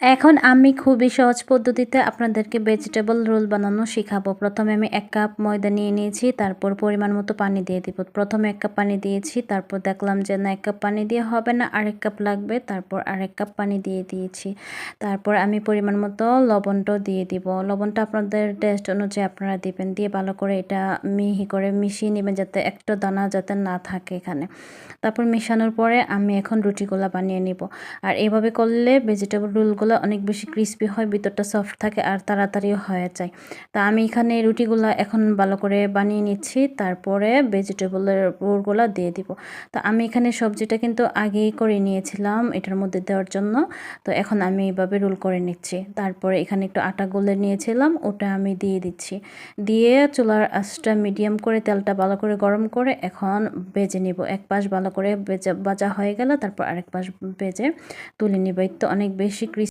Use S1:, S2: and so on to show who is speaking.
S1: এখন আমি খুবই সহজ পদ্ধতিতে আপনাদেরকে ভেজিটেবল রোল বানানো শিখাবো। প্রথমে আমি ১ কাপ ময়দা নিয়ে নিয়েছি, তারপর পরিমাণ মতো পানি দিয়ে দিব। প্রথমে ১ কাপ পানি দিয়েছি, তারপর দেখলাম যে না ১ কাপ পানি দিয়ে হবে না, আরেক কাপ লাগবে, তারপর আরেক কাপ পানি দিয়ে দিয়েছি। তারপর আমি পরিমাণ মতো লবণটাও দিয়ে দিব। লবণটা আপনাদের টেস্ট অনুযায়ী আপনারা দিবেন। দিয়ে ভালো করে এটা মিহি করে মিশিয়ে নেবেন যাতে একটা দানা যাতে না থাকে এখানে। তারপর মেশানোর পরে আমি এখন রুটিগুলা বানিয়ে নিব। আর এভাবে করলে ভেজিটেবল রোলগুলো অনেক বেশি ক্রিস্পি হয়, ভিতরটা সফট থাকে আর তাড়াতাড়িও হয়ে যায়। তা আমি এখানে রুটিগুলা এখন ভালো করে বানিয়ে নিচ্ছি, তারপরে ভেজিটেবলের রোলগুলা দিয়ে দিব। তো আমি এখানে সবজিটা কিন্তু আগেই করে নিয়েছিলাম এটার মধ্যে দেওয়ার জন্য। তো এখন আমি এইভাবে রোল করে নিচ্ছি। তারপরে এখানে একটু আটা গুলে নিয়েছিলাম, ওটা আমি দিয়ে দিচ্ছি। দিয়ে চুলার আঁচটা মিডিয়াম করে তেলটা ভালো করে গরম করে এখন ভেজে নিব। এক পাশ ভালো করে ভাজা হয়ে গেলে তারপর আরেক পাশ ভেজে তুলে নিব। এই তো অনেক বেশি